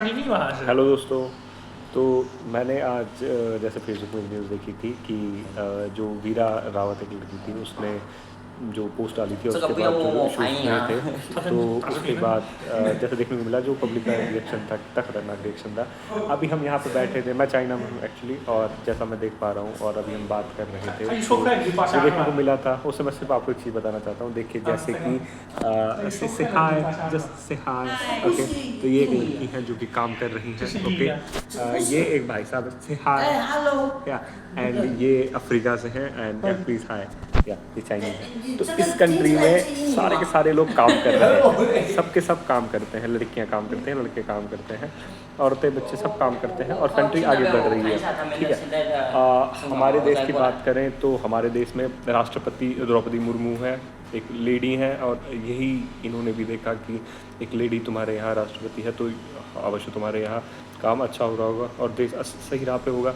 Hello दोस्तों। तो मैंने आज जैसे फेसबुक में न्यूज़ देखी थी कि जो वीरा रावत एक लड़की थी उसने जो पोस्ट डाली थी और उसके बाद जो इश्यूज हुए थे तो उसके बाद जैसे देखने को मिला जो पब्लिक का रिएक्शन था कितना खतरनाक रिएक्शन था। अभी हम यहाँ पे बैठे थे, मैं चाइना में हूँ एक्चुअली, और जैसा मैं देख पा रहा हूँ और अभी हम बात कर रहे थे तो जो देखने को मिला था उससे मैं सिर्फ आपको एक चीज़ बताना चाहता हूँ। देखिए जैसे कि से हाय, जस्ट से हाय, ओके। तो ये एक लड़की है जो कि काम कर रही है, ओके। ये एक भाई साहब से हाय या, एंड ये अफ्रीका से हैं एंड प्लीज हाय या, ये चाइनीज है। तो इस कंट्री में सारे के सारे लोग काम कर रहे हैं, सब के सब काम करते हैं, लड़कियां काम करते हैं, लड़के काम करते हैं, औरतें बच्चे सब काम करते हैं और कंट्री आगे बढ़ रही है, ठीक है। हमारे देश की बात करें तो हमारे देश में राष्ट्रपति द्रौपदी मुर्मू है, एक लेडी हैं, और यही इन्होंने भी देखा कि एक लेडी तुम्हारे यहाँ राष्ट्रपति है तो अवश्य तुम्हारे यहाँ काम अच्छा हो रहा होगा और देश सही राह पे होगा।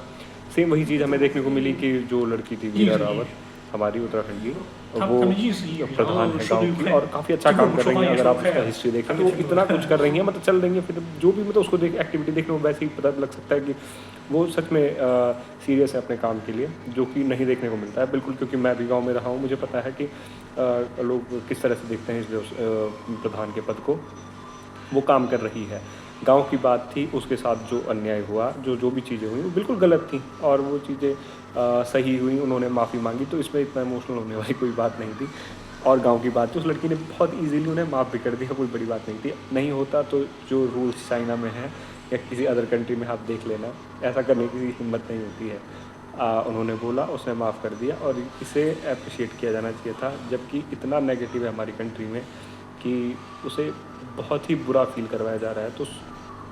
सेम वही चीज़ हमें देखने को मिली कि जो लड़की थी वीरा रावत हमारी उत्तराखंड की, वो प्रधान है गांव की और काफ़ी अच्छा काम कर रही हैं। अगर आप उसका हिस्ट्री देखें तो वो इतना कुछ कर रही हैं, मतलब चल रही हैं, फिर जो भी मतलब उसको देख एक्टिविटी देखने को वैसे ही पता लग सकता है कि वो सच में सीरियस है अपने काम के लिए, जो कि नहीं देखने को मिलता है बिल्कुल। क्योंकि मैं भी गाँव में रहा हूँ, मुझे पता है कि लोग किस तरह से देखते हैं इस प्रधान के पद को। वो काम कर रही है। गाँव की बात थी, उसके साथ जो अन्याय हुआ, जो भी चीज़ें हुई वो बिल्कुल गलत थी और वो चीज़ें सही हुई, उन्होंने माफ़ी मांगी, तो इसमें इतना इमोशनल होने वाली कोई बात नहीं थी। और गाँव की बात थी, उस लड़की ने बहुत ईजीली उन्हें माफ़ भी कर दिया, कोई बड़ी बात नहीं थी। नहीं होता तो जो रूल्स चाइना में है या किसी अदर कंट्री में आप देख लेना, ऐसा करने की हिम्मत नहीं होती है। उन्होंने बोला, उसने माफ़ कर दिया और इसे अप्रिशिएट किया जाना चाहिए था। जबकि इतना नेगेटिव है हमारी कंट्री में कि उसे बहुत ही बुरा फील करवाया जा रहा है। तो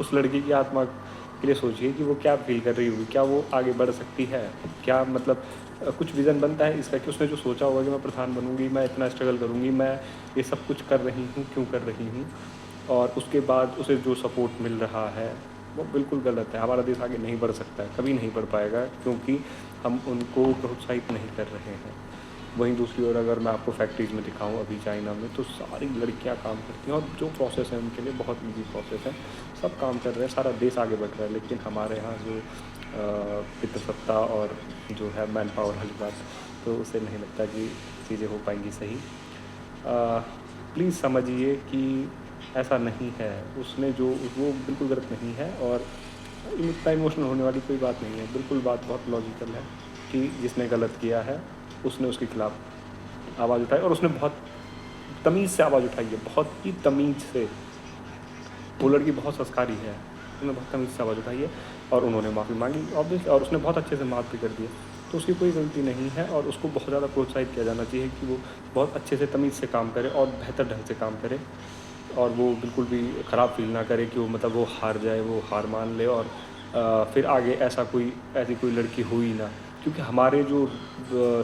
उस लड़की की आत्मा के लिए सोचिए कि वो क्या फील कर रही होगी, क्या वो आगे बढ़ सकती है, क्या मतलब कुछ विज़न बनता है इसका कि उसने जो सोचा होगा कि मैं प्रधान बनूंगी, मैं इतना स्ट्रगल करूंगी, मैं ये सब कुछ कर रही हूँ, क्यों कर रही हूँ, और उसके बाद उसे जो सपोर्ट मिल रहा है वो बिल्कुल गलत है। हमारा देश आगे नहीं बढ़ सकता है, कभी नहीं बढ़ पाएगा, क्योंकि हम उनको प्रोत्साहित नहीं कर रहे हैं। वहीं दूसरी ओर अगर मैं आपको फैक्ट्रीज़ में दिखाऊं अभी चाइना में, तो सारी लड़कियां काम करती हैं और जो प्रोसेस है उनके लिए बहुत इजी प्रोसेस है, सब काम कर रहे हैं, सारा देश आगे बढ़ रहा है। लेकिन हमारे यहाँ जो पितृसत्ता और जो है मैन पावर वाली बात, तो उसे नहीं लगता कि चीज़ें हो पाएंगी सही। प्लीज़ समझिए कि ऐसा नहीं है, उसने जो वो बिल्कुल गलत नहीं है और इतना इमोशनल होने वाली कोई बात नहीं है। बिल्कुल बात बहुत लॉजिकल है कि जिसने गलत किया है उसने उसके खिलाफ आवाज़ उठाई और उसने बहुत तमीज़ से आवाज़ उठाई है, बहुत ही तमीज़ से। वो लड़की बहुत संस्कारी है, उसने बहुत तमीज़ से आवाज़ उठाई है और उन्होंने माफ़ी मांगी ऑब्वियसली, और उसने बहुत अच्छे से माफ़ भी कर दिया। तो उसकी कोई गलती नहीं है और उसको बहुत ज़्यादा प्रोत्साहित किया जाना चाहिए कि वो बहुत अच्छे से तमीज़ से काम करे और बेहतर ढंग से काम करे, और वो बिल्कुल भी ख़राब फील ना करे कि वो मतलब वो हार जाए, वो हार मान ले और फिर आगे ऐसी कोई लड़की हुई ना। क्योंकि हमारे जो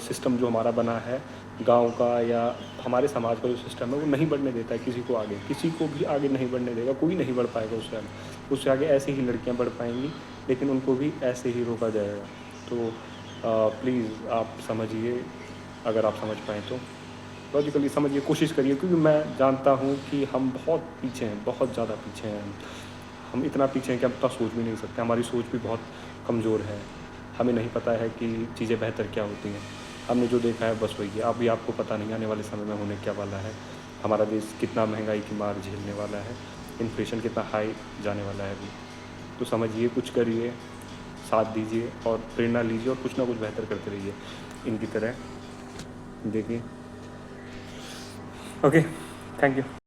सिस्टम जो हमारा बना है गांव का या हमारे समाज का जो सिस्टम है वो नहीं बढ़ने देता है किसी को आगे, किसी को भी आगे नहीं बढ़ने देगा, कोई नहीं बढ़ पाएगा उससे आगे ऐसे ही लड़कियां बढ़ पाएंगी, लेकिन उनको भी ऐसे ही रोका जाएगा। तो प्लीज़ आप समझिए, अगर आप समझ पाएँ तो लॉजिकली समझिए, कोशिश करिए, क्योंकि मैं जानता हूँ कि हम बहुत पीछे हैं, बहुत ज़्यादा पीछे हैं। हम इतना पीछे हैं कि हम इतना सोच भी नहीं सकते, हमारी सोच भी बहुत कमज़ोर है। हमें नहीं पता है कि चीज़ें बेहतर क्या होती हैं, हमने जो देखा है बस वही है। अभी आपको पता नहीं आने वाले समय में होने क्या वाला है, हमारा देश कितना महंगाई की मार झेलने वाला है, इन्फ्लेशन कितना हाई जाने वाला है अभी। तो समझिए, कुछ करिए, साथ दीजिए और प्रेरणा लीजिए और कुछ ना कुछ बेहतर करते रहिए इनकी तरह। देखिए, ओके, थैंक यू।